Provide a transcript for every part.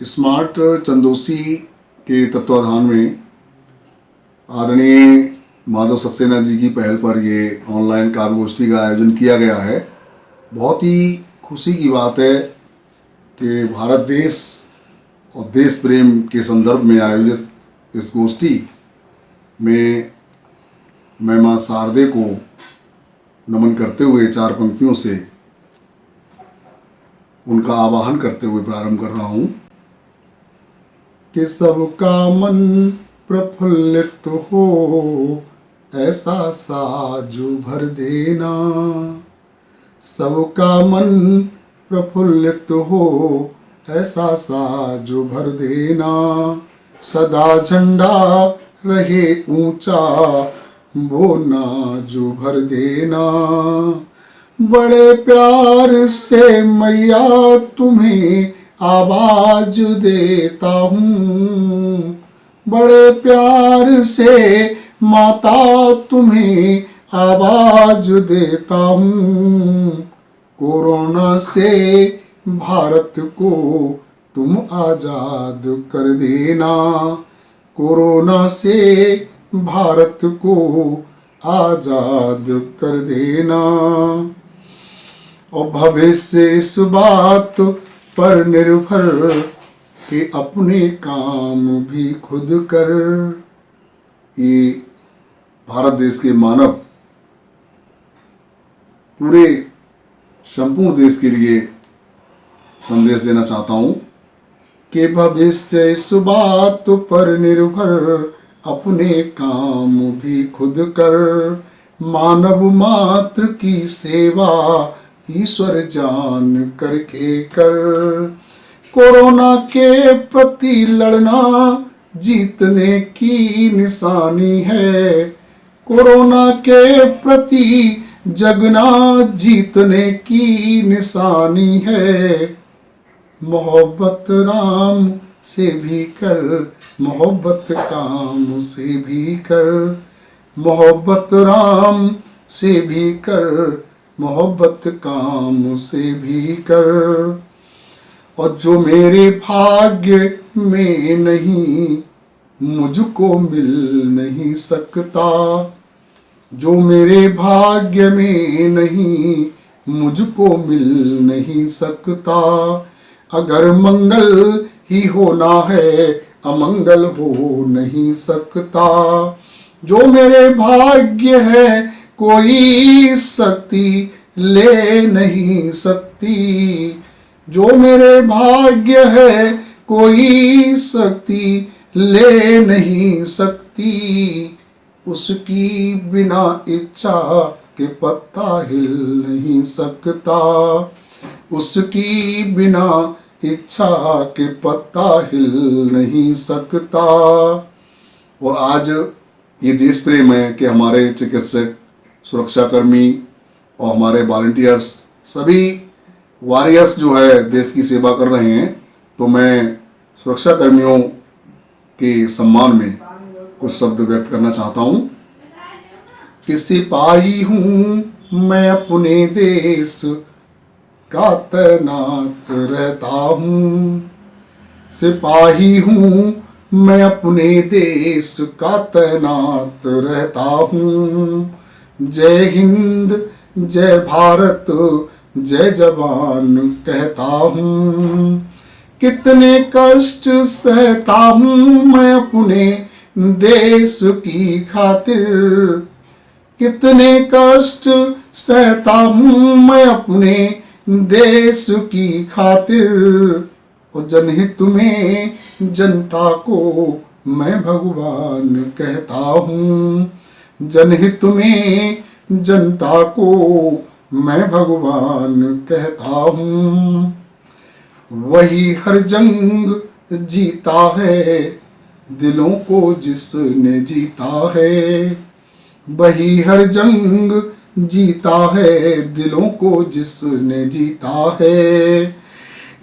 Smart Chandausi के तत्वाधान में आदरणीय माधव सक्सेना जी की पहल पर ये ऑनलाइन काव्यगोष्ठी का आयोजन किया गया है। बहुत ही खुशी की बात है कि भारत देश और देश प्रेम के संदर्भ में आयोजित इस गोष्ठी में मैं माँ शारदे को नमन करते हुए चार पंक्तियों से उनका आवाहन करते हुए प्रारंभ कर रहा हूँ कि सबका मन प्रफुल्लित हो, ऐसा साज भर देना। सबका मन प्रफुल्लित हो, ऐसा साज भर देना। सदा झंडा रहे ऊंचा, वो नाज भर देना। बड़े प्यार से मैया तुम्हें आवाज देता हूँ, बड़े प्यार से माता तुम्हें आवाज देता हूँ। कोरोना से भारत को तुम आजाद कर देना, कोरोना से भारत को आजाद कर देना। और भविष्य इस बात पर निर्भर कि अपने काम भी खुद कर। ये भारत देश के मानव पूरे संपूर्ण देश के लिए संदेश देना चाहता हूँ कि भविष्य इस बात पर निर्भर, अपने काम भी खुद कर। मानव मात्र की सेवा ईश्वर जान करके कर। कोरोना के प्रति लड़ना जीतने की निशानी है, कोरोना के प्रति जगना जीतने की निशानी है। मोहब्बत राम से भी कर, मोहब्बत काम से भी कर। मोहब्बत राम से भी कर, मोहब्बत काम से भी कर। और जो मेरे भाग्य में नहीं, मुझको मिल नहीं सकता। जो मेरे भाग्य में नहीं, मुझको मिल नहीं सकता। अगर मंगल ही होना है, अमंगल हो नहीं सकता। जो मेरे भाग्य है, कोई शक्ति ले नहीं सकती। जो मेरे भाग्य है, कोई शक्ति ले नहीं सकती। उसकी बिना इच्छा के पत्ता हिल नहीं सकता। उसकी बिना इच्छा के पत्ता हिल नहीं सकता। और आज ये देश प्रेम है कि हमारे चिकित्सक, सुरक्षाकर्मी और हमारे वॉलंटियर्स, सभी वॉरियर्स जो है देश की सेवा कर रहे हैं। तो मैं सुरक्षा कर्मियों के सम्मान में कुछ शब्द व्यक्त करना चाहता हूँ कि सिपाही हूँ मैं अपने देश का तैनात रहता हूँ। सिपाही हूँ मैं अपने देश का तैनात रहता हूँ। जय हिंद, जय भारत, जय जवान कहता हूँ। कितने कष्ट सहता हूँ मैं अपने देश की खातिर। कितने कष्ट सहता हूँ मैं अपने देश की खातिर। और जनहित में जनता को मैं भगवान कहता हूँ। जनहित में जनता को मैं भगवान कहता हूँ। वही हर जंग जीता है, दिलों को जिसने जीता है। वही हर जंग जीता है, दिलों को जिसने जीता है।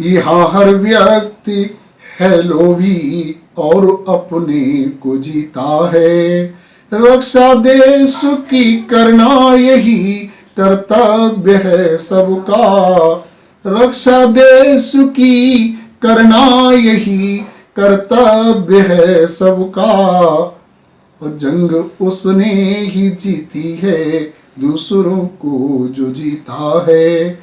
यहाँ हर व्यक्ति है लोभी और अपने को जीता है। रक्षा देश की करना यही कर्तव्य है सबका। रक्षा देश की करना यही कर्तव्य है सबका। और जंग उसने ही जीती है दूसरों को जो जीता है।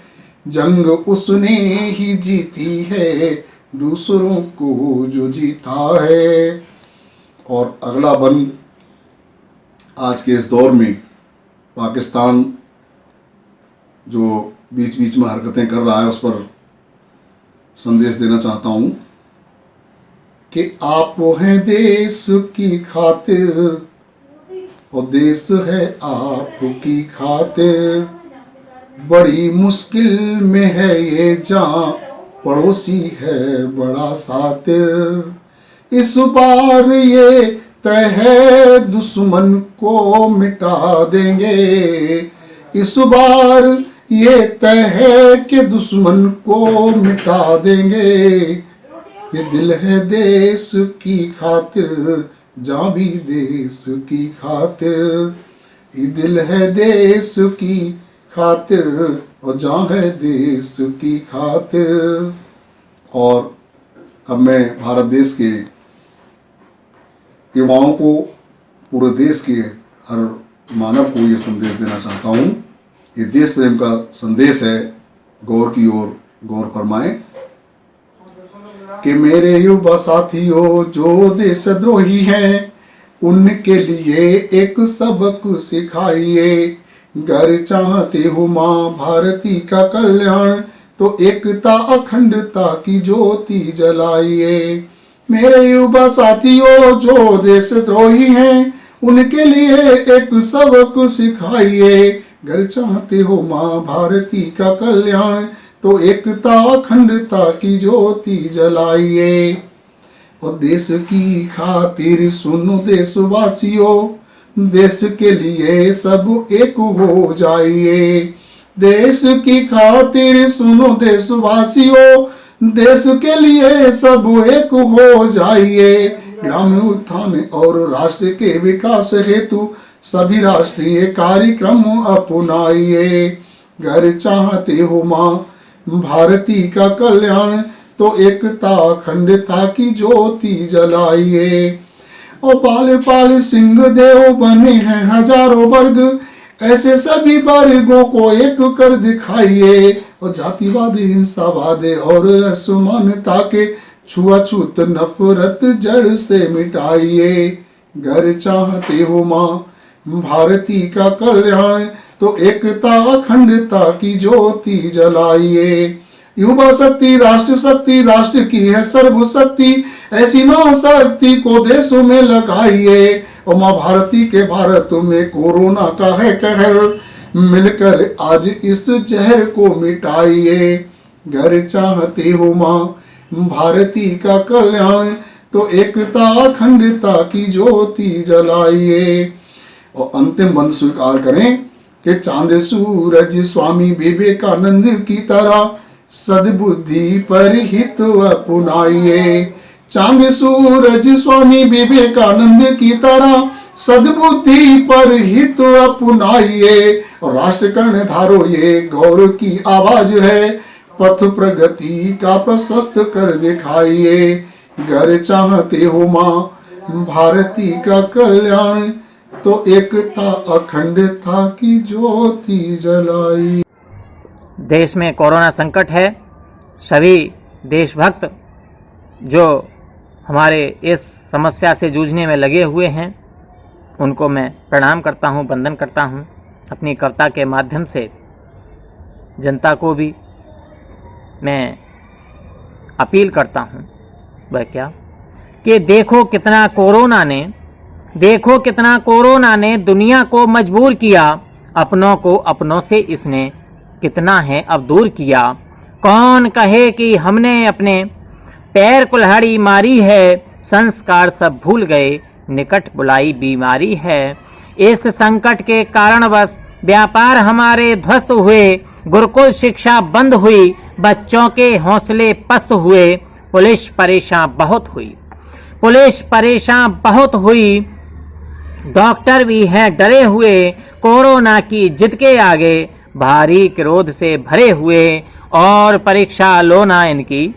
जंग उसने ही जीती है दूसरों को जो जीता है। और अगला बंद आज के इस दौर में पाकिस्तान जो बीच बीच में हरकतें कर रहा है उस पर संदेश देना चाहता हूँ कि आप हैं देश की खातिर और देश है आपकी खातिर। बड़ी मुश्किल में है ये जान, पड़ोसी है बड़ा सातिर। इस बार ये तय है दुश्मन को मिटा देंगे। इस बार ये तय है कि दुश्मन को मिटा देंगे। ये दिल है देश की खातिर, जान भी देश की खातिर। ये दिल है देश की खातिर और जान है देश की खातिर। और अब मैं भारत देश के युवाओं को, पूरे देश के हर मानव को ये संदेश देना चाहता हूँ। ये देश प्रेम का संदेश है। गौर की ओर गौर फरमाएं कि मेरे युवा साथियों जो देशद्रोही हैं, उनके लिए एक सबक सिखाइए। घर चाहते हो माँ भारती का कल्याण, तो एकता अखंडता की ज्योति जलाइए। मेरे युवा साथियों जो देशद्रोही हैं, उनके लिए एक सबक सिखाइए। घर चाहते हो माँ भारती का कल्याण, तो एकता अखंडता की ज्योति जलाइए। और देश की खातिर सुनो देशवासियों, देश के लिए सब एक हो जाइए। देश की खातिर सुनो देशवासियों, देश के लिए सब एक हो जाइए। ग्रामीण उत्थान और राष्ट्र के विकास हेतु सभी राष्ट्रीय कार्यक्रम अपनाइए। घर चाहते हो माँ भारती का कल्याण, तो एकता अखंडता की ज्योति जलाइए। और पाल पाल सिंह देव बने हैं हजारों वर्ग, ऐसे सभी वर्गों को एक कर दिखाइए। और जातिवाद हिंसावाद और असमानता के छुआछूत नफरत जड़ से मिटाइए। घर चाहते हो माँ भारती का कल्याण, तो एकता अखंडता की ज्योति जलाइए। युवा शक्ति राष्ट्र की है सर्वशक्ति, ऐसी महाशक्ति को देशों में लगाइए। और माँ भारती के भारत में कोरोना का है कहर, मिलकर आज इस जहर को मिटाइए। घर चाहते हो माँ भारती का कल्याण, तो एकता अखंडता की ज्योति जलाइए। और अंतिम बंद स्वीकार करें कि चांद सूरज स्वामी विवेकानंद की तरह सद्बुद्धि पर हित अपनाइए। चांद सूरज स्वामी विवेकानंद की तरह सद्बुद्धि पर हित अपनाइए। और राष्ट्र कर्णधारो ये गौरव की आवाज है, पथ प्रगति का प्रशस्त कर दिखाइए। घर चाहते हो माँ भारती का कल्याण, तो एकता अखंडता की ज्योति जलाई। देश में कोरोना संकट है। सभी देशभक्त जो हमारे इस समस्या से जूझने में लगे हुए हैं, उनको मैं प्रणाम करता हूं, वंदन करता हूं। अपनी कविता के माध्यम से जनता को भी मैं अपील करता हूं। वह क्या कि देखो कितना कोरोना ने दुनिया को मजबूर किया, अपनों को अपनों से इसने कितना है अब दूर किया। कौन कहे कि हमने अपने पैर कुल्हाड़ी मारी है, संस्कार सब भूल गए, निकट बुलाई बीमारी है। इस संकट के कारणवश व्यापार हमारे ध्वस्त हुए, गुरुकुल शिक्षा बंद हुई, बच्चों के हौसले पस्त हुए, पुलिस परेशान बहुत हुई, डॉक्टर भी हैं डरे हुए, कोरोना की जिद के आगे भारी क्रोध से भरे हुए, और परीक्षा लो ना इनकी,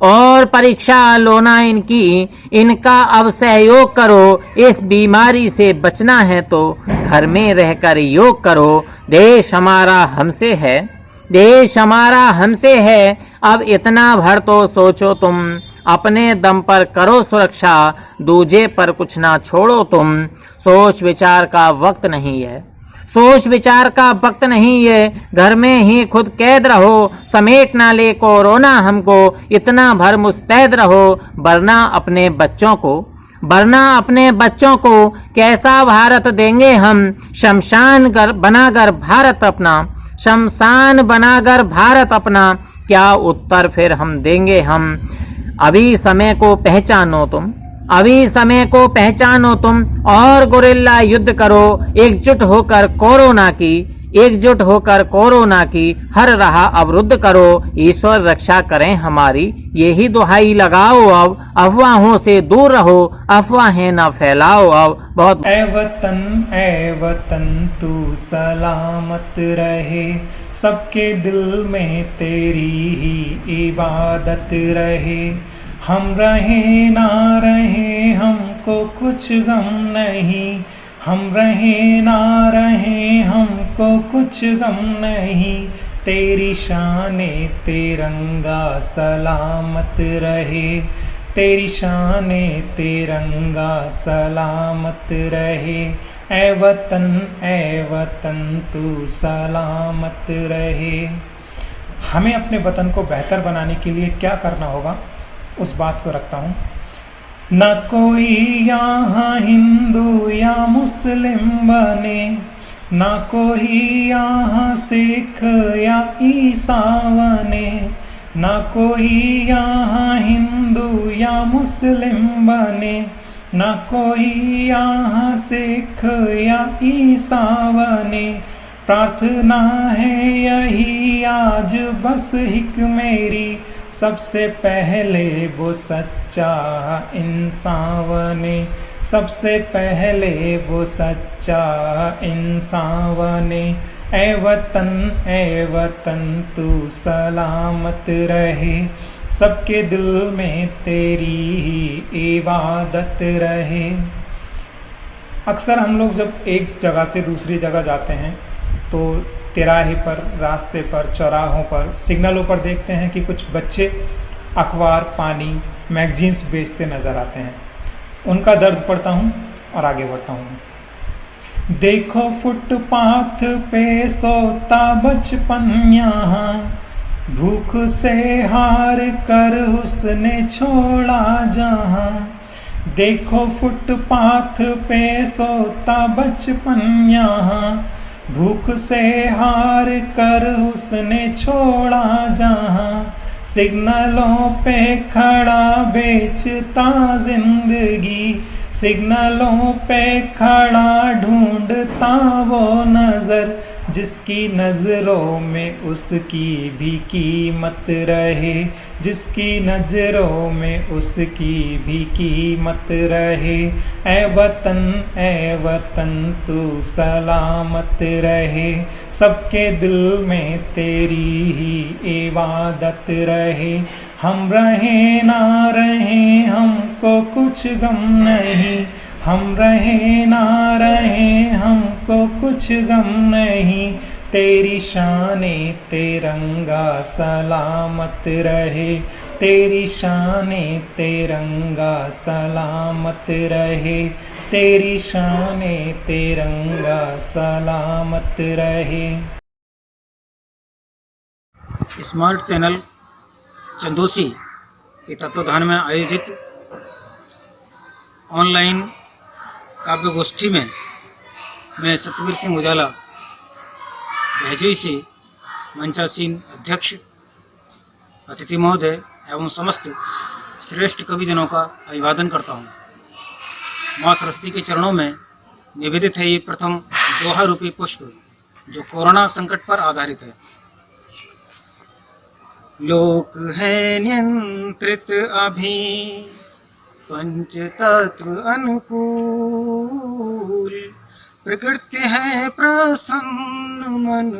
और परीक्षा लो ना इनकी, इनका अब सहयोग करो। इस बीमारी से बचना है तो घर में रहकर योग करो। देश हमारा हमसे है, देश हमारा हमसे है, अब इतना भर तो सोचो तुम। अपने दम पर करो सुरक्षा, दूजे पर कुछ ना छोड़ो तुम। सोच विचार का वक्त नहीं है, सोच विचार का वक्त नहीं है, घर में ही खुद कैद रहो। समेट ना ले कोरोना हमको, इतना भर मुस्तैद रहो। वरना अपने बच्चों को, वरना अपने बच्चों को कैसा भारत देंगे हम। शमशान बनाकर भारत अपना, शमशान बनाकर भारत अपना, क्या उत्तर फिर हम देंगे हम। अभी समय को पहचानो तुम, अभी समय को पहचानो तुम, और गोरिल्ला युद्ध करो। एकजुट होकर कोरोना की, एकजुट होकर कोरोना की हर राह अवरुद्ध करो। ईश्वर रक्षा करें हमारी, यही दुहाई लगाओ। अब अफवाहों से दूर रहो, अफवाहें न फैलाओ। अब बहुत ए वतन तू सलामत रहे, सबके दिल में तेरी ही इबादत रहे। हम रहे ना रहे हमको कुछ गम नहीं, हम रहे ना रहे हमको कुछ गम नहीं। तेरी शाने तिरंगा सलामत रहे, तेरी शाने तिरंगा सलामत रहे। ए वतन तू सलामत रहे। हमें अपने वतन को बेहतर बनाने के लिए क्या करना होगा, उस बात को रखता हूँ। न कोई यहाँ हिंदू या मुस्लिम बने, न कोई यहाँ सिख या ईसाई बने, न कोई यहाँ हिंदू या मुस्लिम बने, न कोई यहाँ सिख या ईसाई बने। प्रार्थना है यही आज बस हिक मेरी, सबसे पहले वो सच्चा इंसान बने, सबसे पहले वो सच्चा इंसान बने। ए वतन तू सलामत रहे, सबके दिल में तेरी ही इबादत रहे। अक्सर हम लोग जब एक जगह से दूसरी जगह जाते हैं तो तिराहे पर, रास्ते पर, चौराहों पर, सिग्नलों पर देखते हैं कि कुछ बच्चे अखबार, पानी, मैगजीन्स बेचते नजर आते हैं। उनका दर्द पढ़ता हूँ और आगे बढ़ता हूँ। देखो फुटपाथ पे सोता बचपन यहाँ, भूख से हार कर उसने छोड़ा जहाँ। देखो फुटपाथ पे सोता बचपन यहाँ, भूख से हार कर उसने छोड़ा जहाँ। सिग्नलों पे खड़ा बेचता जिंदगी, सिग्नलों पे खड़ा ढूंढता वो नजर, जिसकी नजरों में उसकी भी कीमत रहे, जिसकी नजरों में उसकी भी कीमत रहे। ए वतन तू सलामत रहे, सबके दिल में तेरी ही इबादत रहे। हम रहे ना रहे हमको कुछ गम नहीं, हम रहे ना रहे हमको कुछ गम नहीं। तेरी शाने तिरंगा सलामत रहे, तेरी शाने तिरंगा सलामत रहे, तेरी शाने तिरंगा सलामत रहे। स्मार्ट चैनल चंदोसी के तत्वाधान में आयोजित ऑनलाइन काव्य गोष्ठी में मैं सतवीर सिंह उजाला भैजोई से मंचासीन अध्यक्ष, अतिथि महोदय एवं समस्त श्रेष्ठ कविजनों का अभिवादन करता हूँ। माँ सरस्वती के चरणों में निवेदित है ये प्रथम दोहा रूपी पुष्प जो कोरोना संकट पर आधारित है। लोक है नियंत्रित अभी पंच तत्व अनुकूल, प्रकृति है प्रसन्न मन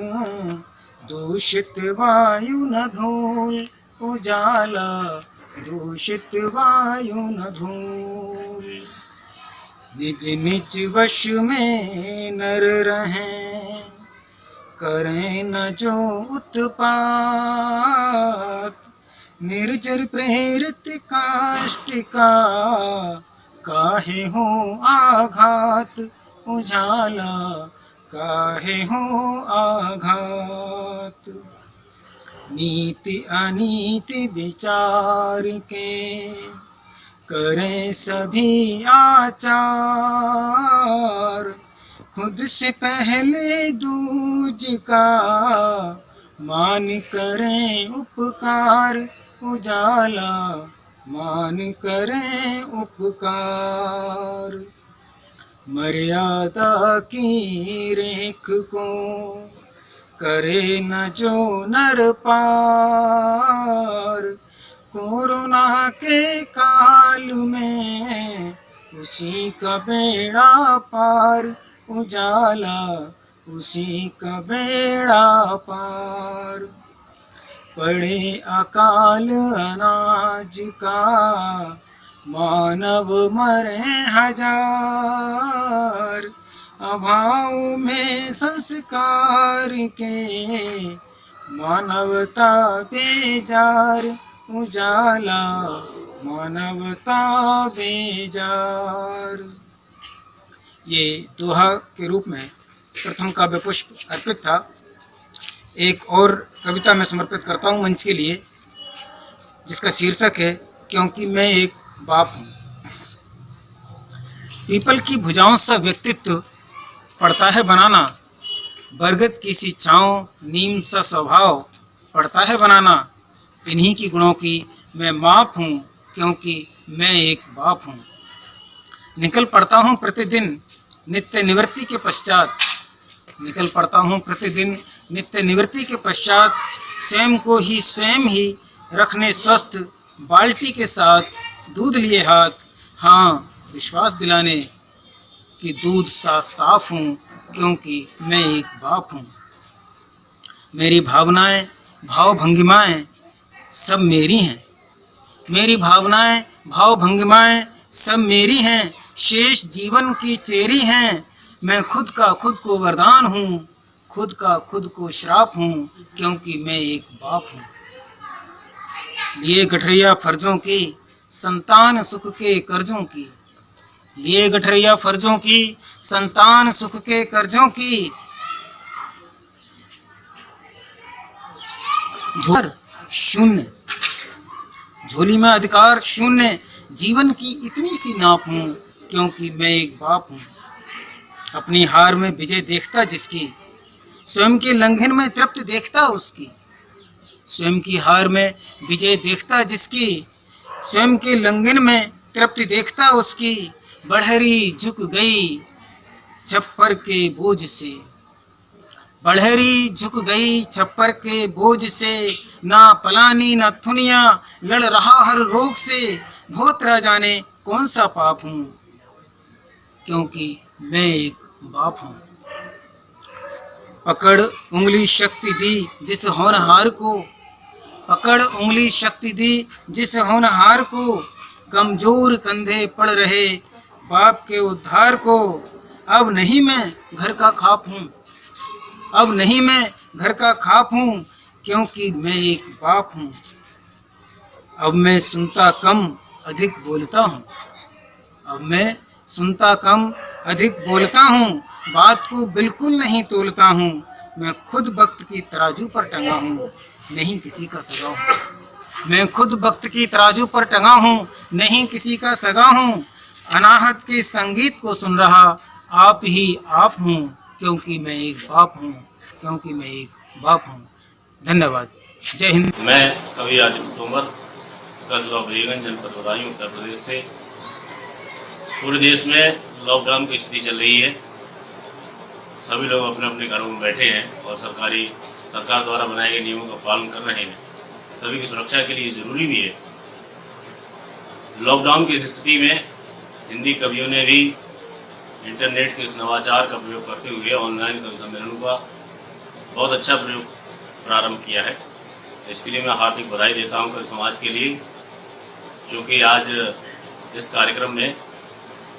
दूषित वायु न धूल। उजाला दूषित वायु न धूल। निज निज वश में नर रहें, करें न जो उत्पात। निर्जर प्रेरित काष्ठ का, काहे हो आघात। उजाला काहे हो आघात। नीति अनीति विचार के, करें सभी आचार। खुद से पहले दूज का, मान करें उपकार। उजाला मान करें उपकार। मर्यादा की रेख को, करे न जो नर पार। कोरोना के काल में, उसी का बेड़ा पार। उजाला उसी का बेड़ा पार। पड़े अकाल अनाज का, मानव मरे हजार। अभाव में संस्कार के, मानवता बेजार। उजाला मानवता बेजार। ये दोहा के रूप में प्रथम काव्य पुष्प अर्पित था। एक और कविता मैं समर्पित करता हूँ मंच के लिए, जिसका शीर्षक है क्योंकि मैं एक बाप हूँ। पीपल की भुजाओं सा व्यक्तित्व पड़ता है बनाना, बरगद की सी छाँव नीम सा स्वभाव पड़ता है बनाना। इन्हीं की गुणों की मैं माप हूँ, क्योंकि मैं एक बाप हूँ। निकल पड़ता हूँ प्रतिदिन नित्य निवृत्ति के पश्चात। निकल पड़ता हूँ प्रतिदिन नित्य निवृत्ति के पश्चात। स्वयं को ही स्वयं ही रखने स्वस्थ बाल्टी के साथ, दूध लिए हाथ। हाँ, विश्वास दिलाने कि दूध सा साफ हूँ, क्योंकि मैं एक बाप हूँ। मेरी भावनाएं भाव भंगिमाएं सब मेरी हैं। मेरी भावनाएं भाव भंगिमाएं सब मेरी हैं। शेष जीवन की चेरी हैं। मैं खुद का खुद को वरदान हूँ, खुद का खुद को श्राप हूँ, क्योंकि मैं एक बाप हूँ। लिए गठरिया फर्जों की, संतान सुख के कर्जों की। लिए गठरिया फर्जों की, संतान सुख के कर्जों की। झोर शून्य, झोली में अधिकार शून्य। जीवन की इतनी सी नाप हूँ, क्योंकि मैं एक बाप हूँ। अपनी हार में विजय देखता जिसकी, स्वयं के लंघन में तृप्त देखता उसकी। स्वयं की हार में विजय देखता जिसकी, स्वयं के लंघन में तृप्ति देखता उसकी। बढ़हरी झुक गई छप्पर के बोझ से। बढ़हरी झुक गई छप्पर के बोझ से। ना पलानी ना थुनिया, लड़ रहा हर रोग से। भोतरा जाने कौन सा पाप हूँ, क्योंकि मैं एक बाप हूँ। पकड़ उंगली शक्ति दी जिस होनहार को। पकड़ उंगली शक्ति दी जिस होनहार को। कमजोर कंधे पड़ रहे बाप के उद्धार को। अब नहीं मैं घर का खाप हूँ, अब नहीं मैं घर का खाप हूँ, क्योंकि मैं एक बाप हूँ। अब मैं सुनता कम अधिक बोलता हूँ। अब मैं सुनता कम अधिक बोलता हूँ। बात को बिल्कुल नहीं तोलता हूँ। मैं खुद वक्त की तराजू पर टंगा हूँ, नहीं किसी का सगा हूँ। मैं खुद वक्त की तराजू पर टंगा हूँ, नहीं किसी का सगा हूँ। अनाहत के संगीत को सुन रहा आप ही आप हूँ, क्योंकि मैं एक बाप हूँ, क्योंकि मैं एक बाप हूँ। धन्यवाद। जय हिंद। मैं कवि आदित्य तोमर, कस्बा बलीगंज, जनपद बदायूं, उत्तर प्रदेश से। पूरे देश में लॉकडाउन की स्थिति चल रही है। सभी लोग अपने अपने घरों में बैठे हैं और सरकार द्वारा बनाए गए नियमों का पालन कर रहे हैं। सभी की सुरक्षा के लिए जरूरी भी है। लॉकडाउन की स्थिति में हिंदी कवियों ने भी इंटरनेट के इस नवाचार का प्रयोग करते हुए ऑनलाइन कवि सम्मेलन का बहुत अच्छा प्रयोग प्रारंभ किया है। इसके लिए मैं हार्दिक बधाई देता हूं कवि समाज के लिए। क्योंकि आज इस कार्यक्रम में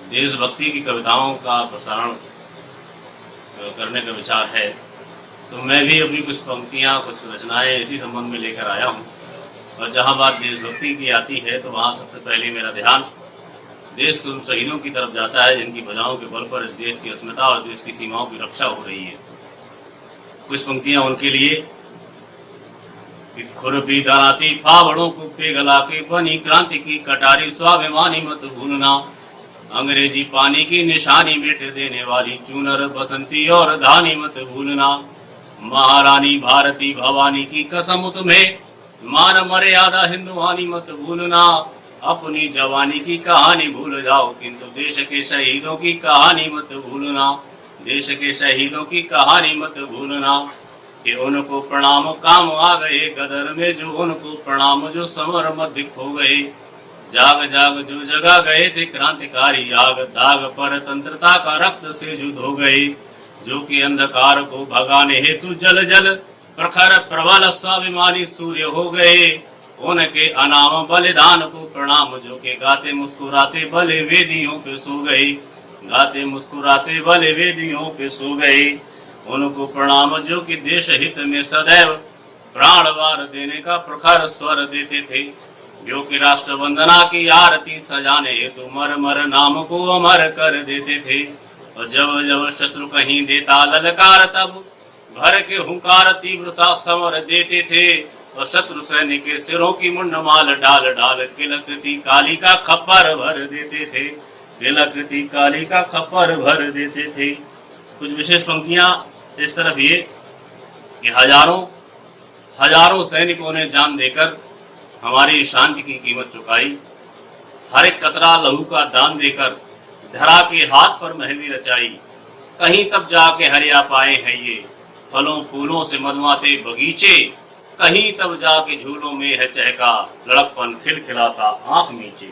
देशभक्ति की कविताओं का प्रसारण करने का विचार है, तो मैं भी अपनी कुछ पंक्तियाँ, कुछ रचनाएं इसी संबंध में लेकर आया हूँ। और जहाँ बात देशभक्ति की आती है तो वहाँ सबसे पहले मेरा ध्यान देश के उन शहीदों की तरफ जाता है जिनकी भुजाओं के बल पर इस देश की अस्मिता और देश की सीमाओं की रक्षा हो रही है। कुछ पंक्तियां उनके लिए। खुरपी दराती फावड़ों को पिघला के बनी क्रांति की कटारी, स्वाभिमानी मत भूलना, अंग्रेजी पानी की निशानी मिट देने वाली चूनर बसंती और धानी मत भूलना, महारानी भारती भवानी की कसम तुम्हें, मान मर्यादा हिंदुवानी मत भूलना, अपनी जवानी की कहानी भूल जाओ किंतु देश के शहीदों की कहानी मत भूलना, देश के शहीदों की कहानी मत भूलना, कि उनको प्रणाम काम आ गए गदर में, जो उनको प्रणाम जो समर मध्य खो गए, जाग जाग जो जगा गए थे क्रांतिकारी आग, दाग पर तंत्रता का रक्त से युद्ध हो गए, जो कि अंधकार को भगाने हेतु जल जल प्रखर प्रबल स्वाभिमानी सूर्य हो गए, उनके अनाम बलिदान को प्रणाम, जो के गाते मुस्कुराते भले वेदियों पे सो गए, गाते मुस्कुराते भले वेदियों पे सो गए, उनको प्रणाम जो कि देश हित में सदैव प्राण वार देने का प्रखर स्वर देते थे, जो कि राष्ट्र वंदना की आरती सजाने हेतु मर मर नाम को अमर कर देते थे, और जब जब शत्रु कहीं देता ललकार तब भर के हुंकार तीव्र सा समर देते थे, और शत्रु सैनिक के सिरों की मुंड माल डाल डाल किलकती काली का खप्पर भर देते थे, किलकती काली का खप्पर भर देते थे। कुछ विशेष पंक्तियां इस तरफ ये कि हजारों सैनिकों ने जान देकर हमारी शांति की कीमत चुकाई, हर एक कतरा लहू का दान देकर धरा के हाथ पर मेहंदी रचाई, कहीं तब जाके हरिया पाए हैं ये फलों फूलों से मधुमाते बगीचे, कहीं तब जाके झूलों में है चहका लड़कपन खिलखिलाता आंख मीचे,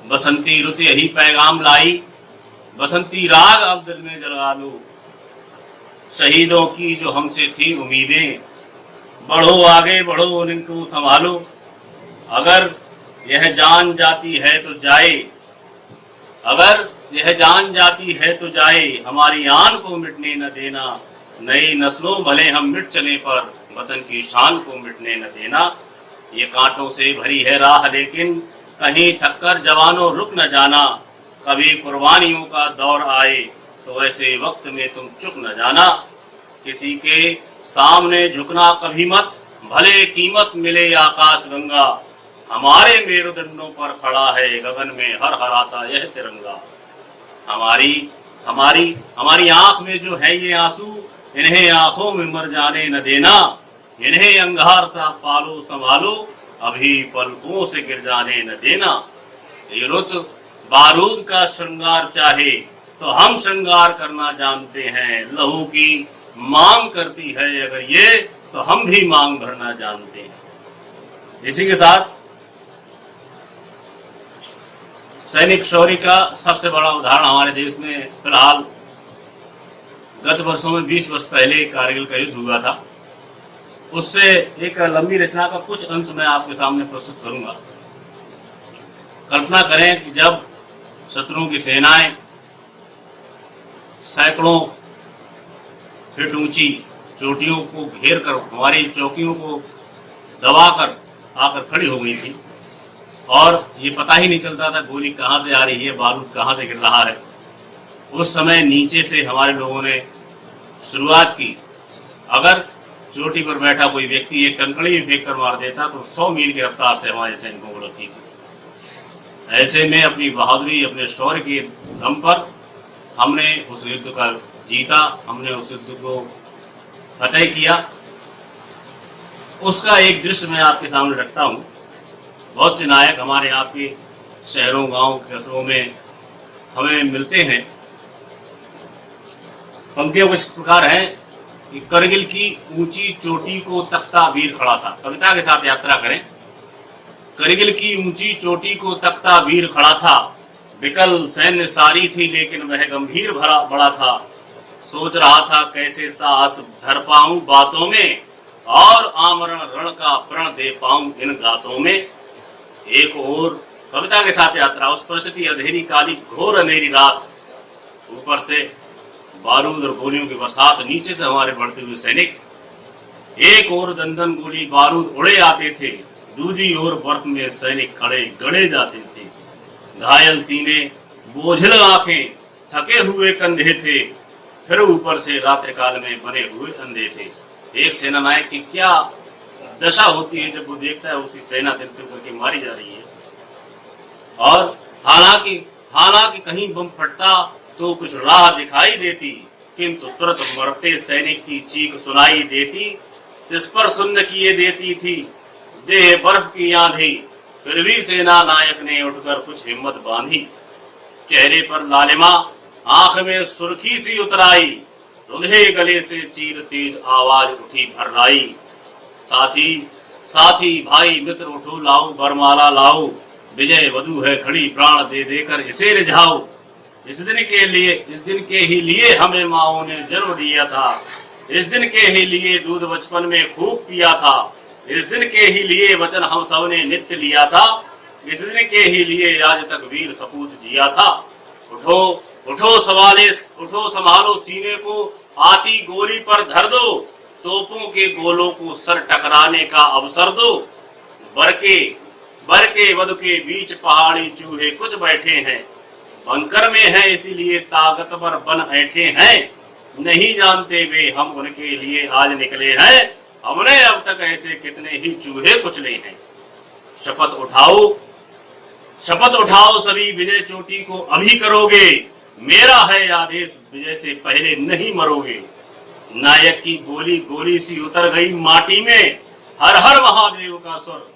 बसंती रुत यही पैगाम लाई, बसंती राग अब दिल में जला लो, शहीदों की जो हमसे थी उम्मीदें, बढ़ो आगे बढ़ो उनको संभालो, अगर यह जान जाती है तो जाए, अगर यह जान जाती है तो जाए, हमारी आन को मिटने न देना, नई नस्लों भले हम मिट चले पर वतन की शान को मिटने न देना, ये कांटों से भरी है राह लेकिन कहीं थककर जवानों रुक न जाना, कभी कुर्बानियों का दौर आए तो ऐसे वक्त में तुम चुक न जाना, किसी के सामने झुकना कभी मत, भले कीमत मिले आकाश गंगा, हमारे मेरुदंडों पर खड़ा है गगन में हर हराता यह तिरंगा, हमारी आंख में जो है ये आंसू, इन्हें आंखों में मर जाने न देना, इन्हें अंगार सा पालो संभालो, अभी पलकों से गिर जाने न देना, ये रुत बारूद का श्रृंगार चाहे तो हम श्रृंगार करना जानते हैं, लहू की मांग करती है अगर ये तो हम भी मांग भरना जानते हैं। इसी के साथ सैनिक शौर्य का सबसे बड़ा उदाहरण हमारे देश में फिलहाल गत वर्षों में 20 वर्ष पहले कारगिल का युद्ध हुआ था, उससे एक लंबी रचना का कुछ अंश मैं आपके सामने प्रस्तुत करूंगा। कल्पना करें कि जब शत्रुओं की सेनाएं सैकड़ों फीट ऊंची चोटियों को घेर कर हमारी चौकियों को दबाकर आकर खड़ी हो गई थी, और ये पता ही नहीं चलता था गोली कहाँ से आ रही है, बारूद कहाँ से गिर रहा है। उस समय नीचे से हमारे लोगों ने शुरुआत की, अगर चोटी पर बैठा कोई व्यक्ति एक कंकड़ी भी फेंक कर मार देता तो 100 मील की रफ्तार से हमारे सैनिकों को लगती थी। ऐसे में अपनी बहादुरी, अपने शौर्य के दम पर हमने उस युद्ध का जीता, हमने उस युद्ध को फतेह किया। उसका एक दृश्य मैं आपके सामने रखता हूँ। बहुत से नायक हमारे आपके शहरों, गांव, कस्बों में हमें मिलते हैं। पंक्तियों कुछ इस प्रकार है कि करगिल की ऊंची चोटी को तख्ता वीर खड़ा था। कविता के साथ यात्रा करें। करगिल की ऊंची चोटी को तख्ता वीर खड़ा था, विकल सैन्य सारी थी लेकिन वह गंभीर भरा बड़ा था। सोच रहा था कैसे साहस धर पाऊं बातों में, और आमरण रण का प्रण दे पाऊं इन गातों में। एक और कविता के साथ यात्रा, उस पर से अंधेरी काली घोर अंधेरी रात, ऊपर से बारूद और गोलियों की बरसात, नीचे से हमारे बढ़ते हुए सैनिक, एक और दंदन गोली बारूद उड़े आते थे, दूसरी ओर बर्फ में सैनिक खड़े गड़े जाते थे, घायल सीने, बोझल आंखें, थके हुए कंधे थे, फिर ऊपर से रात्रि काल में बने हुए अंधे थे। एक सेना नायक की क्या दशा होती है जब वो देखता है उसकी सेना तिल तिल करके मारी जा रही है। और हालांकि कहीं बम फटता तो कुछ राह दिखाई देती, किंतु तुरंत मरते सैनिक की चीख सुनाई देती, इस पर सुन्न किए देती थी देह बर्फ की आंधी, फिर भी सेना नायक ने उठकर कुछ हिम्मत बांधी, चेहरे पर लालिमा, आंख में सुर्खी सी उतराई, रुंधे गले से चीर तेज आवाज उठी भर्राई, साथी भाई मित्र उठो लाओ बरमाला लाओ, विजय वधु है खड़ी प्राण दे देकर इसे रिझाओ, इस दिन के ही लिए हमें माओ ने जन्म दिया था, इस दिन के ही लिए दूध बचपन में खूब पिया था, इस दिन के ही लिए वचन हम सब ने नित्य लिया था, इस दिन के ही लिए आज तक वीर सपूत जिया था। उठो संभालो सीने को, आती गोली पर धर दो, तोपों के गोलों को सर टकराने का अवसर दो, बरके वध के बीच पहाड़ी चूहे कुछ बैठे हैं, बंकर में है इसीलिए ताकतवर बन ऐठे हैं, नहीं जानते वे हम उनके लिए आज निकले हैं, हमने अब तक ऐसे कितने ही चूहे कुचले हैं। शपथ उठाओ सभी, विजय चोटी को अभी करोगे, मेरा है आदेश विजय से पहले नहीं मरोगे। नायक की गोली सी उतर गई माटी में, हर हर महादेव का स्वर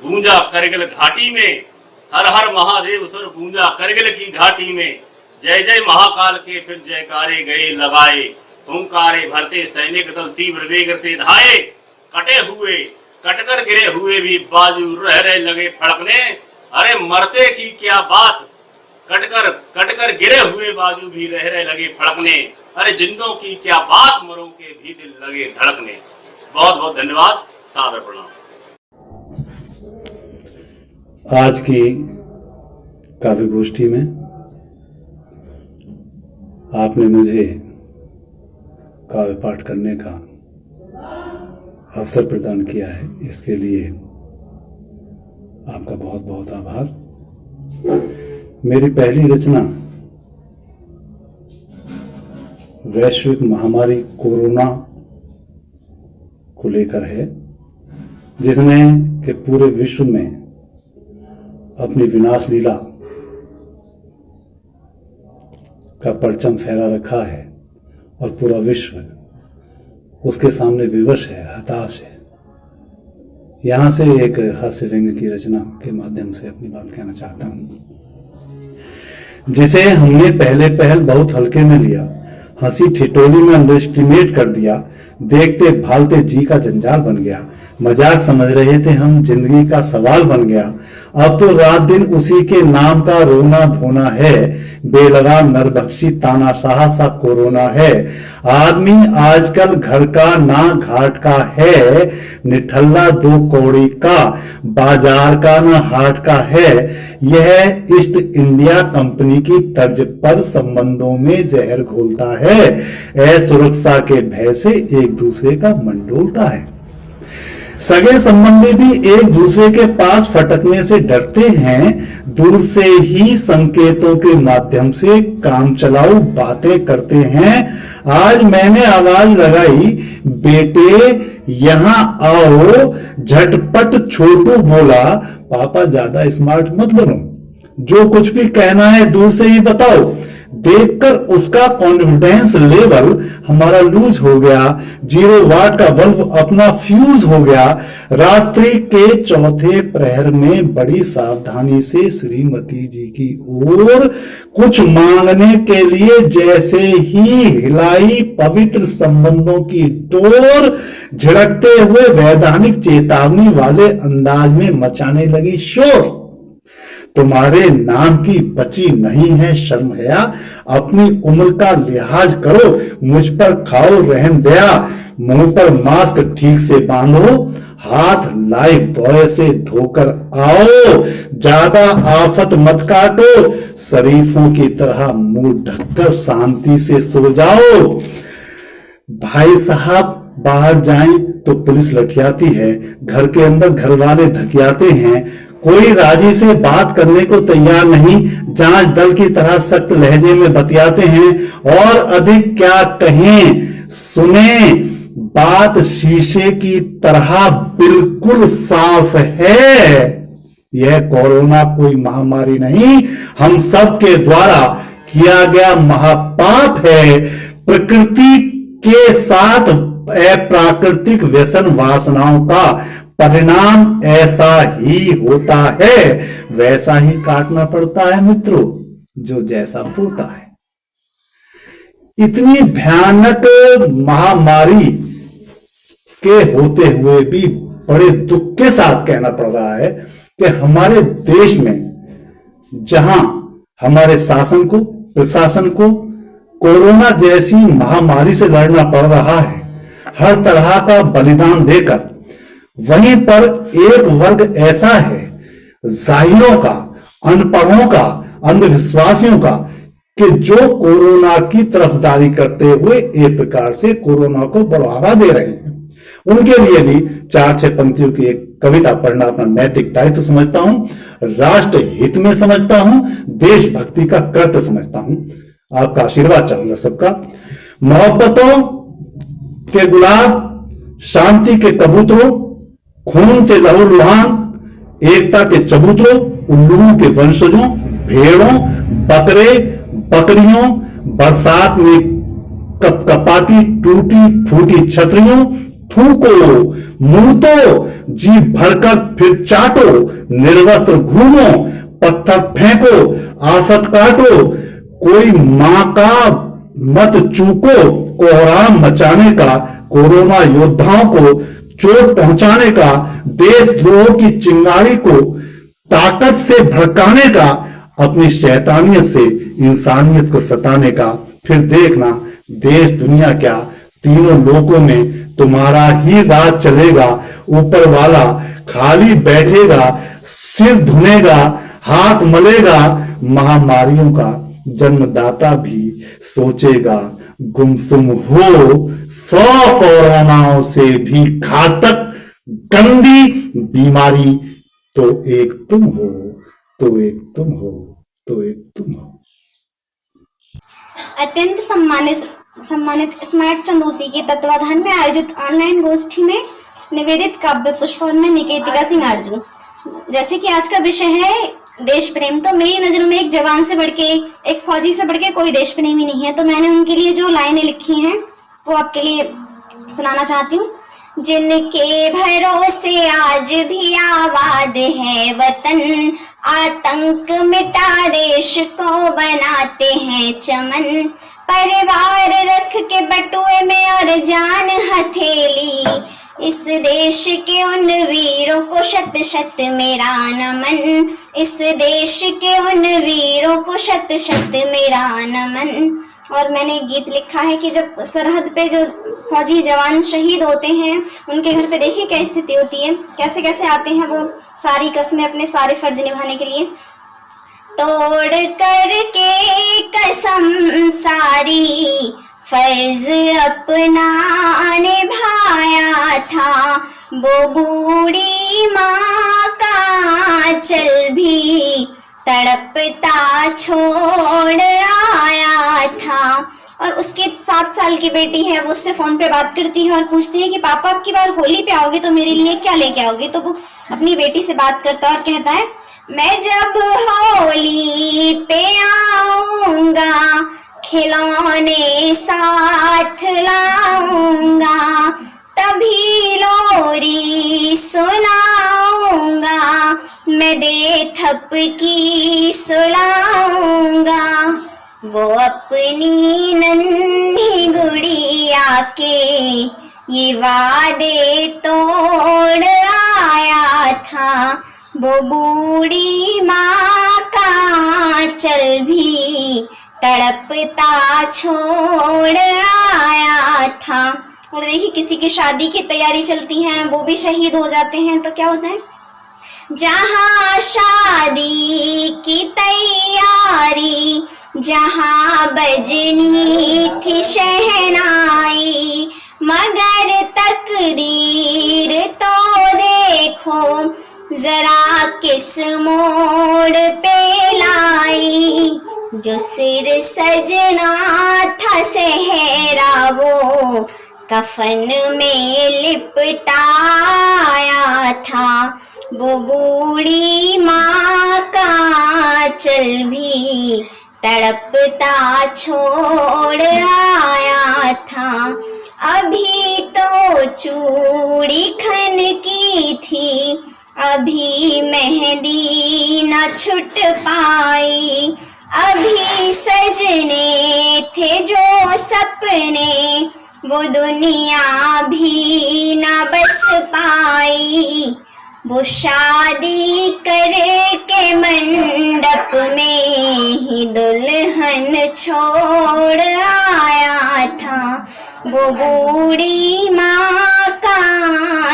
गूंजा करगिल घाटी में, हर हर महादेव स्वर गूंजा करगिल की घाटी में, जय जय महाकाल के फिर जयकारे गए लगाए, हुंकारे भरते सैनिक दल तीव्र वेग से धाये, कटकर गिरे हुए भी बाजू रह लगे फड़कने, अरे मरते की क्या बात, कटकर गिरे हुए बाजू भी रह लगे फड़कने, अरे जिंदों की क्या बात, मरों के भी दिल लगे धड़कने। बहुत बहुत धन्यवाद, सादर प्रणाम। आज की काव्य गोष्ठी में आपने मुझे काव्य पाठ करने का अवसर प्रदान किया है, इसके लिए आपका बहुत बहुत आभार। मेरी पहली रचना वैश्विक महामारी कोरोना को लेकर है, जिसने कि पूरे विश्व में अपनी विनाश लीला का परचम फहरा रखा है और पूरा विश्व उसके सामने विवश है, हताश है। यहां से एक हास्य व्यंग की रचना के माध्यम से अपनी बात कहना चाहता हूं, जिसे हमने पहल बहुत हल्के में लिया, हंसी ठिठोली में अंडर एस्टिमेट कर दिया, देखते भालते जी का जंजाल बन गया, मजाक समझ रहे थे हम जिंदगी का सवाल बन गया, अब तो रात दिन उसी के नाम का रोना धोना है, बेलगाम नरभक्षी तानाशाह सा कोरोना है, आदमी आजकल घर का ना घाट का है, निठल्ला दो कौड़ी का बाजार का ना हाट का है, यह ईस्ट इंडिया कंपनी की तर्ज पर संबंधों में जहर घोलता है, असुरक्षा के भय से एक दूसरे का मन डोलता है, सगे संबंधी भी एक दूसरे के पास फटकने से डरते हैं, दूर से ही संकेतों के माध्यम से काम चलाऊ बातें करते हैं। आज मैंने आवाज लगाई, बेटे यहां आओ, झटपट छोटू बोला, पापा ज्यादा स्मार्ट मत बनो, जो कुछ भी कहना है दूर से ही बताओ। देखकर उसका कॉन्फिडेंस लेवल हमारा लूज हो गया, 0 वाट का बल्ब अपना फ्यूज हो गया। रात्रि के चौथे प्रहर में बड़ी सावधानी से श्रीमती जी की ओर कुछ मांगने के लिए जैसे ही हिलाई पवित्र संबंधों की डोर, झिड़कते हुए वैधानिक चेतावनी वाले अंदाज में मचाने लगी शोर। तुम्हारे नाम की बची नहीं है शर्म हया, अपनी उम्र का लिहाज करो, मुझ पर खाओ रहम दया, मुंह पर मास्क ठीक से बांधो, हाथ लाइफ बॉय से धोकर आओ, ज्यादा आफत मत काटो, शरीफों की तरह मुंह ढककर शांति से सो जाओ। भाई साहब बाहर जाएं तो पुलिस लठियाती है, घर के अंदर घर वाले धकियाते हैं, कोई राजी से बात करने को तैयार नहीं, जांच दल की तरह सख्त लहजे में बतियाते हैं, और अधिक क्या कहें, सुने बात शीशे की तरह बिल्कुल साफ है। यह कोरोना कोई महामारी नहीं, हम सब के द्वारा किया गया महापाप है। प्रकृति के साथ अप्राकृतिक व्यसन वासनाओं का परिणाम ऐसा ही होता है, वैसा ही काटना पड़ता है मित्रों, जो जैसा बोता है। इतनी भयानक महामारी के होते हुए भी बड़े दुख के साथ कहना पड़ रहा है कि हमारे देश में जहां हमारे शासन को, प्रशासन को कोरोना जैसी महामारी से लड़ना पड़ रहा है, हर तरह का बलिदान देकर, वहीं पर एक वर्ग ऐसा है जाहिरों का, अनपढ़ों का, अंधविश्वासियों का, कि जो कोरोना की तरफदारी करते हुए एक प्रकार से कोरोना को बढ़ावा दे रहे हैं। उनके लिए भी 4-6 पंक्तियों की एक कविता पढ़ना अपना नैतिक दायित्व समझता हूं, राष्ट्र हित में समझता हूं, देशभक्ति का कर्तव्य समझता हूं। आपका आशीर्वाद चाहूंगा सबका। मोहब्बतों के गुलाब, शांति के कबूतरों, खून से लहूलुहान, एकता के चबूतरों, उल्लुओं के वंशजों, भेड़ों, बकरे, बकरियों, बरसात में कपकपाती टूटी फूटी छतरियों, थूको, मुंहतो, जी भरकर फिर चाटो, निर्वस्त्र घूमो, पत्थर फेंको, आफत काटो, कोई मां का मत चूको, कोहराम मचाने का, कोरोना योद्धाओं को चोट पहुंचाने का, देशद्रोह की चिंगारी को ताकत से भड़काने का, अपनी शैतानियत से इंसानियत को सताने का। फिर देखना देश दुनिया क्या, तीनों लोकों में तुम्हारा ही राज चलेगा। ऊपर वाला खाली बैठेगा, सिर धुनेगा, हाथ मलेगा, महामारियों का जन्मदाता भी सोचेगा गुमसुम हो 100 कोरोनाओं से भी घातक गंदी बीमारी, तो एक तुम हो, तो एक तुम हो, तो एक तुम हो। अत्यंत सम्मानित स्मार्ट चंदोसी के तत्वाधान में आयोजित ऑनलाइन गोष्ठी में निवेदित काव्य पुष्प और मैं निकेतिका सिंह आरजू। जैसे कि आज का विषय है देश प्रेम, तो मेरी नजरों में एक जवान से बढ़ के, एक फौजी से बढ़ के कोई देश प्रेमी नहीं है। तो मैंने उनके लिए जो लाइनें लिखी हैं वो आपके लिए सुनाना चाहती हूँ। जिनके भरोसे आज भी आबाद है वतन, आतंक मिटा देश को बनाते हैं चमन, परिवार रख के बटुए में और जान हथेली, इस देश के उन वीरों को शत शत मेरा नमन, इस देश के उन वीरों को शत शत मेरा नमन। और मैंने गीत लिखा है कि जब सरहद पे जो फौजी जवान शहीद होते हैं, उनके घर पे देखिए क्या स्थिति होती है, कैसे कैसे आते हैं वो सारी कस्में अपने सारे फर्ज निभाने के लिए। तोड़ कर के कसम सारी फर्ज अपना निभाया था, वो बूढ़ी माँ का चल भी तड़पता छोड़ आया था। और उसकी 7 साल की बेटी है, वो उससे फोन पे बात करती है और पूछती है कि पापा अब की बार होली पे आओगे तो मेरे लिए क्या लेके आओगे। तो वो अपनी बेटी से बात करता है और कहता है, मैं जब होली पे आऊंगा खिलौने साथ लाऊंगा, तभी लोरी सुनाऊंगा, मैं दे थप की सुलाऊंगा। वो अपनी नन्ही गुड़िया के ये वादे तोड़ आया था, वो बूढ़ी माँ का चल भी तड़पता छोड़ आया था। और देखिए किसी की शादी की तैयारी चलती है, वो भी शहीद हो जाते हैं। तो क्या होता है, जहाँ शादी की तैयारी, जहाँ बजनी थी शहनाई, मगर तकदीर तो देखो जरा किस मोड़ पे लाई। जो सिर सजना था सेहरा वो कफन में लिपटाया था, वो बूढ़ी माँ का चल भी तड़पता छोड़ आया था। अभी तो चूड़ी खन की थी, अभी मेहंदी न छुट पाई, अभी सजने थे जो सपने वो दुनिया भी न बस पाई। वो शादी करे के मंडप में ही दुल्हन छोड़ आया था, वो बूढ़ी माँ का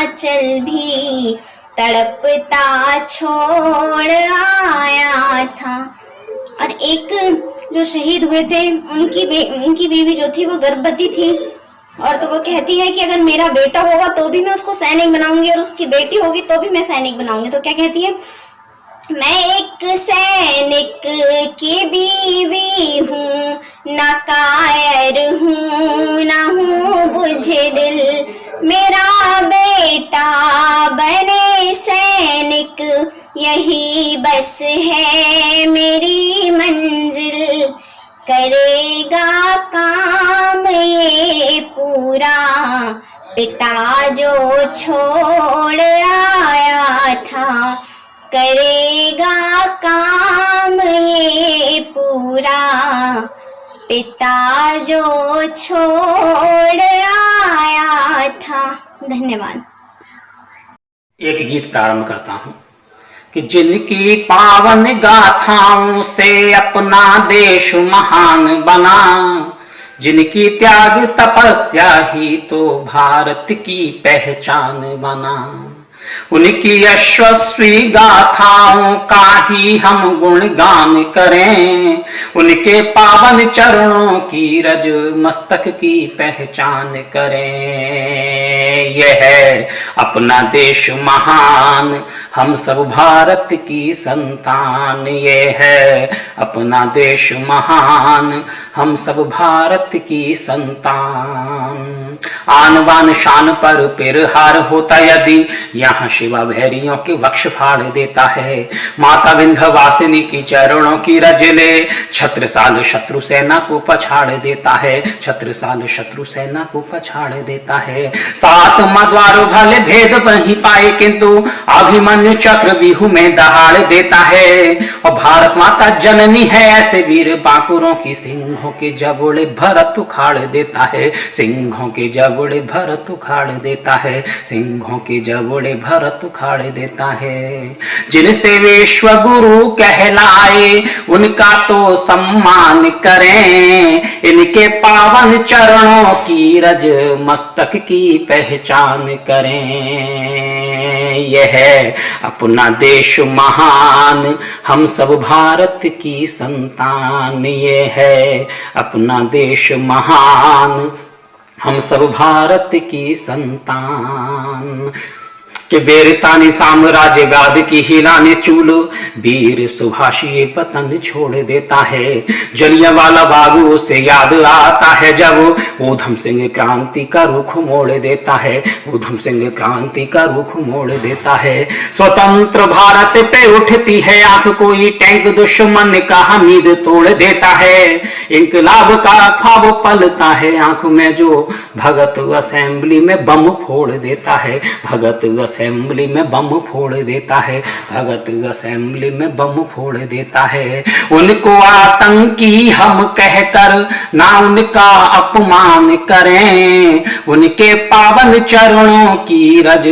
चल भी तड़पता छोड़ आया था। और एक जो शहीद हुए थे उनकी बीवी जो थी वो गर्भवती थी, और तो वो कहती है कि अगर मेरा बेटा होगा तो भी मैं उसको सैनिक बनाऊंगी, और उसकी बेटी होगी तो भी मैं सैनिक बनाऊंगी। तो क्या कहती है, मैं एक सैनिक की बीवी हूँ, न कायर हूँ न हूँ बुझे दिल, मेरा बेटा बने सैनिक यही बस है मेरी मंजिल। करेगा काम ये पूरा पिता जो छोड़ आया था, करेगा काम ये पूरा पिता जो छोड़ आया था। धन्यवाद। एक गीत प्रारंभ करता हूँ कि जिनकी पावन गाथाओं से अपना देश महान बना, जिनकी त्याग तपस्या ही तो भारत की पहचान बना, उनकी यशस्वी गाथाओं का ही हम गुणगान करें, उनके पावन चरणों की रज मस्तक की पहचान करें। यह है अपना देश महान, हम सब भारत की संतान। ये है अपना देश महान, हम सब भारत की संतान। आन बान शान पर पिरहार होता यदि, यहाँ शिवा भैरियों के वक्ष फाड़ देता है। माता विंध्यवासिनी की चरणों की रज ले, छत्रसाल शत्रु सेना को पछाड़ देता है, छत्रसाल शत्रु सेना को पछाड़ देता है। सात मद्वार भले भेद वहीं पाए, किंतु अभिमन्यु चक्र व्यूह में दहाड़ देता है। और भारत माता जननी है, ऐसे वीर बांकुरों की सिंहों के जबड़े भरत उखाड़ देता है, सिंहों के जबड़े भरत उखाड़ देता है, सिंहों के जबड़े भरत उखाड़ देता है। जिनसे विश्व गुरु कहलाए उनका तो सम्मान करें, इनके पावन चरणों की रज मस्तक की पहचान करें। यह है अपना देश महान, हम सब भारत की संतान। ये है अपना देश महान, हम सब भारत की संतान। कि वीरतानी साम्राज्यवाद की हिलाने चूल, वीर सुभाषी पतन छोड़ देता है। जलियांवाला बाग उसे याद आता है जब ऊधम सिंह क्रांति का रुख मोड़ देता है, ऊधम सिंह क्रांति का रुख मोड़ देता है। स्वतंत्र भारत पे उठती है आंख, कोई टैंक दुश्मन का हमीद तोड़ देता है। इंकलाब का ख्वाब पलता है आंख में जो भगत असेंबली में बम फोड़ देता है, भगत असेंबली में बम फोड़ देता है, भगत असेंबली में बम फोड़ देता है। उनको आतंकी हम कहकर ना उनका अपमान करें, उनके पावन चरणों की रज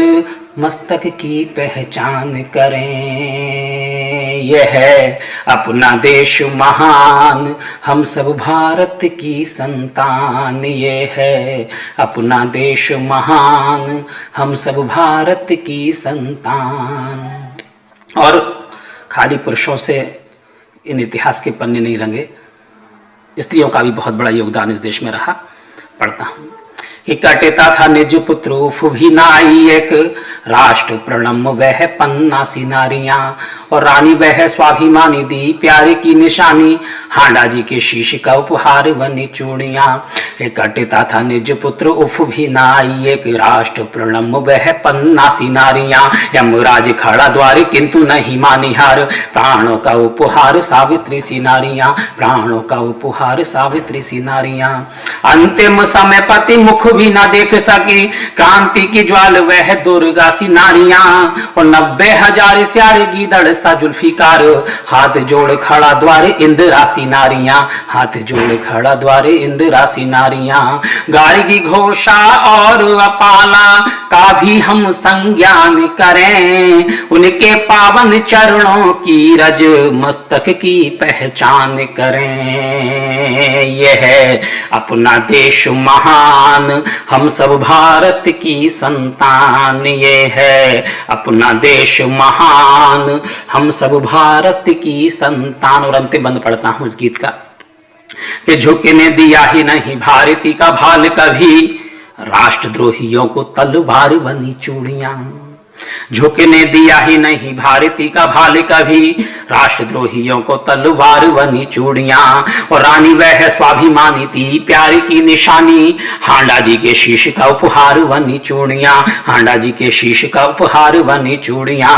मस्तक की पहचान करें। ये है अपना देश महान, हम सब भारत की संतान। ये है अपना देश महान, हम सब भारत की संतान। और खाली पुरुषों से इन इतिहास के पन्ने नहीं रंगे, स्त्रियों का भी बहुत बड़ा योगदान इस देश में रहा। पढ़ता हूँ कि कटता था निज पुत्र भी नाई, एक राष्ट्र प्रणम वह पन्नासी नारियां, और रानी वह स्वाभिमानी दी प्यारे की निशानी, हांडा जी के शीश का उपहार बनी चूड़ियां। कटता था निज पुत्र उफ भी नाई, एक राष्ट्र प्रणम वह पन्नासी नारियां, यमराज खड़ा द्वार किंतु नहीं मानी हार, प्राणों का उपहार सावित्री सी नारियां, प्राणों का उपहार सावित्री सी नारियां। अंतिम समय पति मुख भी न देख सकी, क्रांति की ज्वाल वह दुर्गा सी नारियां, और 90,000 स्यारे गीदड़ सा जुल्फिकार, हाथ जोड़ खड़ा द्वारे इंदिरा सी नारियां, हाथ जोड़ खड़ा द्वारे इंदिरा सी नारियां। गार्गी घोषा और अपाला का भी हम संज्ञान करें, उनके पावन चरणों की रज मस्तक की पहचान करें। यह है अपना देश महान, हम सब भारत की संतान। ये है अपना देश महान, हम सब भारत की संतान। और अंतिम बंद पढ़ता हूं इस गीत का कि झुकने दिया ही नहीं भारती का भाल कभी, राष्ट्रद्रोहियों को तलवार बनी चूड़ियां। झुकने दिया ही नहीं भारती का भाल कभी, राष्ट्रद्रोहियों को तलवार बनी चूड़ियां, और रानी वह स्वाभिमानी थी प्यारे की निशानी, हांडा जी के शीश का उपहार बनी चूड़ियां, हांडा जी के शीश का उपहार बनी चूड़ियां।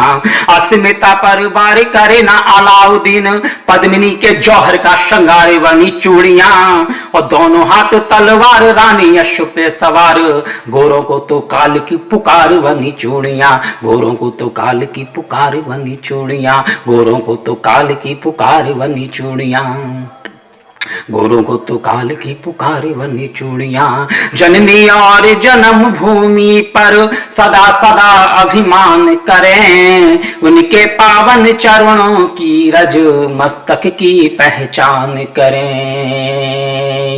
अस्मिता पर बार करे ना अलाउद्दीन, पद्मिनी के जौहर का श्रृंगार बनी चूड़ियां, और दोनों हाथ तलवार रानी अश्व पे सवार, गोरों को तो काल की पुकार बनी चूड़ियां, गोरों को तो काल की पुकार बनी चूड़ियां, गोरों को तो काल की पुकार बनी चूड़ियां, गोरों को तो काल की पुकार बनी चूड़ियां। जननी और जन्म भूमि पर सदा सदा अभिमान करें, उनके पावन चरणों की रज मस्तक की पहचान करें।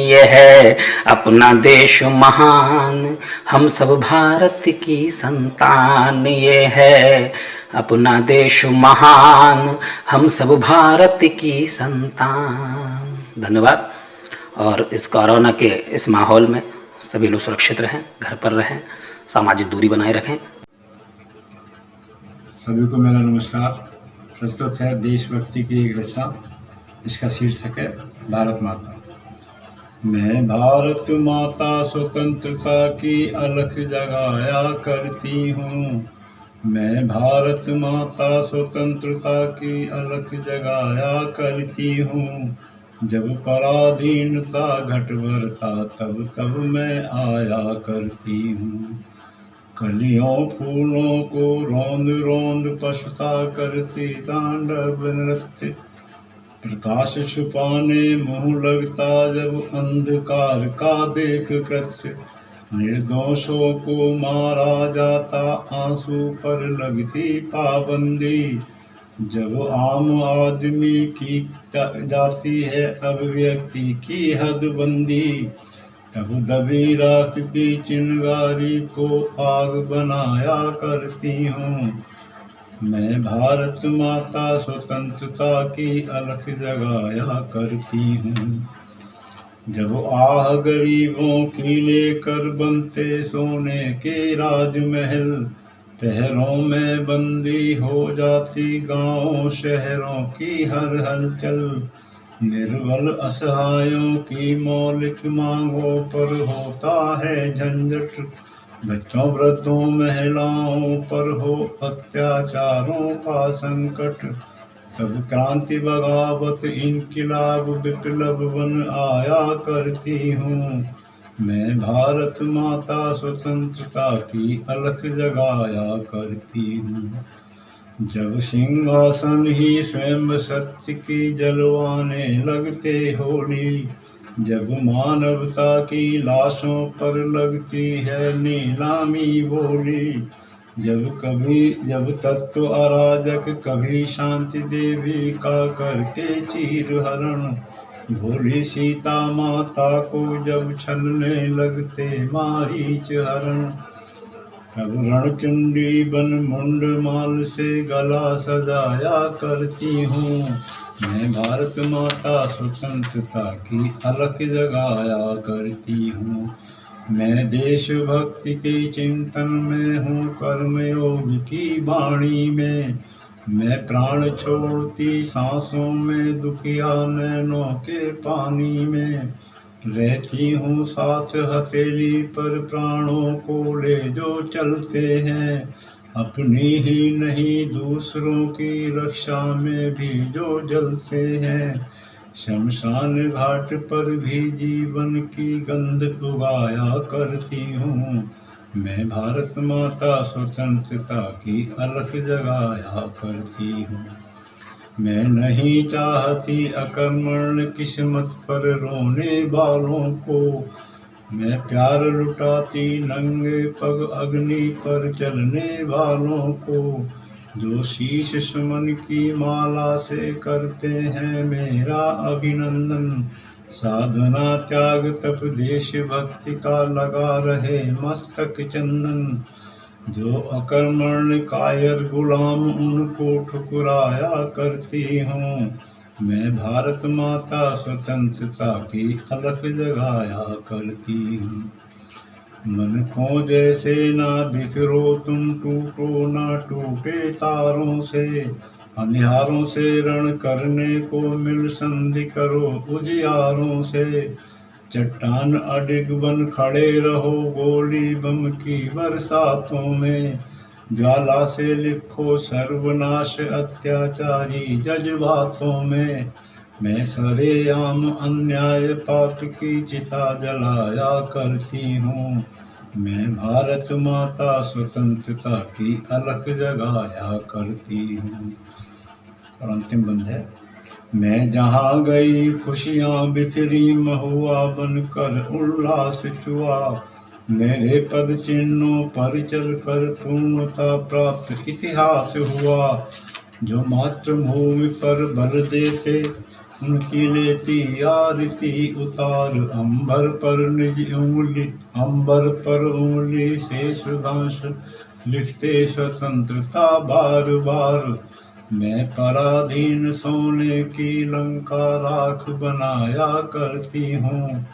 यह है अपना देश महान, हम सब भारत की संतान। ये है अपना देश महान, हम सब भारत की संतान। धन्यवाद। और इस कोरोना के इस माहौल में सभी लोग सुरक्षित रहें, घर पर रहें, सामाजिक दूरी बनाए रखें। सभी को मेरा नमस्कार। प्रस्तुत है देशभक्ति की एक रचना, जिसका शीर्षक है भारत माता। मैं भारत माता स्वतंत्रता की अलख जगाया करती हूँ, मैं भारत माता स्वतंत्रता की अलख जगाया करती हूँ। जब पराधीनता घट भरता तब तब मैं आया करती हूँ। कलियों फूलों को रौंद रौंद पछता करती तांडव नृत्य, प्रकाश छुपाने मुँह लगता जब अंधकार का देख कृत्य। निर्दोषों को मारा जाता आंसू पर लगती पाबंदी, जब आम आदमी की जाती है अभिव्यक्ति की हदबंदी, तब दबी राख की चिंगारी को आग बनाया करती हूँ। मैं भारत माता स्वतंत्रता की अलख जगाया करती हूँ। जब आह गरीबों की लेकर बनते सोने के राजमहल, पहरों में बंदी हो जाती गांवों शहरों की हर हलचल। निर्बल असहायों की मौलिक मांगों पर होता है झंझट, बच्चों वृद्धों महिलाओं पर हो अत्याचारों का संकट। तब क्रांति बगावत इनकिलाब विप्लव बन आया करती हूँ। मैं भारत माता स्वतंत्रता की अलख जगाया करती हूँ। जब सिंहासन ही स्वयं सत्य की जलवाने लगते होली, जब मानवता की लाशों पर लगती है नीलामी बोली, जब तत्व अराजक कभी शांति देवी का करते चीर हरण, भोली सीता माता को जब छलने लगते मारीच हरण, तब रणचंडी बन मुंड माल से गला सजाया करती हूँ। मैं भारत माता स्वतंत्रता की अलख जगाया करती हूँ। मैं देशभक्ति के चिंतन में हूँ, कर्म योग की वाणी में। मैं प्राण छोड़ती सांसों में, दुखिया नैनों के पानी में। रहती हूँ साथ हथेली पर प्राणों को ले जो चलते हैं, अपनी ही नहीं दूसरों की रक्षा में भी जो जलते हैं। शमशान घाट पर भी जीवन की गंध उगाया करती हूँ। मैं भारत माता स्वतंत्रता की अलख जगाया करती हूँ। मैं नहीं चाहती अकर्मण्य किस्मत पर रोने वालों को। मैं प्यार लुटाती नंगे पग अग्नि पर चलने वालों को, जो शीश सुमन की माला से करते हैं मेरा अभिनंदन। साधना त्याग तप देशभक्ति का लगा रहे मस्तक चंदन, जो अकर्मण्य कायर गुलाम उनको ठुकराया करती हूँ। मैं भारत माता स्वतंत्रता की अलख जगाया करती हूँ। मन को जैसे ना बिखरो तुम, टूटो ना टूटे तारों से। अंधियारों से रण करने को मिल संधि करो उजियारों से। चट्टान अडिग बन खड़े रहो गोली बम की बरसातों में। ज्वाला से लिखो सर्वनाश अत्याचारी जज्बातों में। मैं सरेआम अन्याय पाप की चिता जलाया करती हूँ। मैं भारत माता स्वतंत्रता की अलख जगाया करती हूँ। और अंतिम बंद है। मैं जहाँ गई खुशियाँ बिखरी, महुआ बनकर उल्लास छुआ। मेरे पद चिन्हों पर चलकर पूर्णता प्राप्त इतिहास हुआ। जो मातृभूमि पर बल देते उनकी लेती आरती उतार। अंबर पर निज उंगली, अंबर पर उंगली से सुधांश लिखते स्वतंत्रता बार बार। मैं पराधीन सोने की लंका राख बनाया करती हूँ।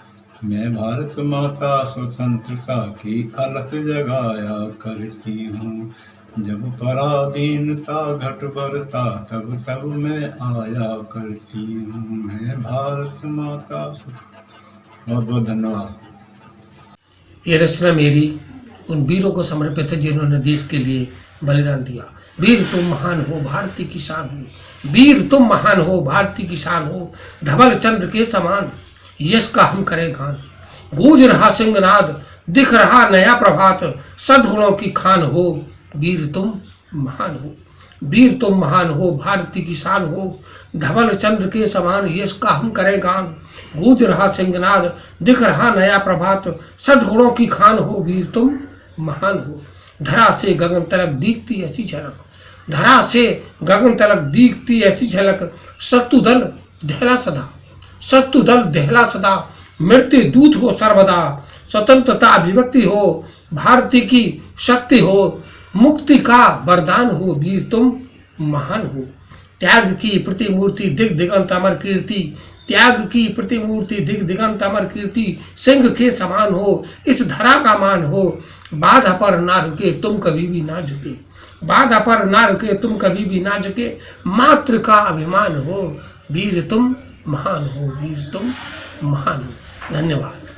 मैं भारत माता स्वतंत्रता की अलख जगाया करती हूँ। जब पराधीनता घट बरता तब तब मैं आया करती हूँ। मैं भारत माता। बहुत बहुत धन्यवाद। ये रचना मेरी उन वीरों को समर्पित है जिन्होंने देश के लिए बलिदान दिया। वीर तुम महान हो, भारती की शान हो। वीर तुम महान हो, भारती की शान हो। धवल चंद्र के समान यश का हम करें गान। गूंज रहा सिंहनाद, दिख रहा नया प्रभात। सद्गुणों की खान हो, वीर तुम महान हो। वीर तुम महान हो, भारती की शान हो। धवल चंद्र के समान यश का हम करें गान। गूंज रहा सिंहनाद, दिख रहा नया प्रभात। सद्गुणों की खान हो, वीर तुम महान हो। धरा से गगन तलक दिखती ऐसी झलक, धरा से गगन तलक दिखती ऐसी झलक। शत्रु दल दहला सदा, शत्रु दल दहला सदा। मृत्यु दूत हो सर्वदा, स्वतंत्रता अभिव्यक्ति हो। भारती की शक्ति हो, मुक्ति का वरदान हो, वीर तुम महान हो। त्याग की प्रतिमूर्ति दिग दिगंत अमर कीर्ति, त्याग की प्रतिमूर्ति दिग दिगंत अमर कीर्ति। सिंह के समान हो, इस धरा का मान हो। बाधा पर ना रुके तुम कभी भी ना झुके, बाधा पर ना रुके तुम कभी भी ना झुके। मातृ का अभिमान हो, वीर तुम महान हो, वीर तुम महान हो। धन्यवाद।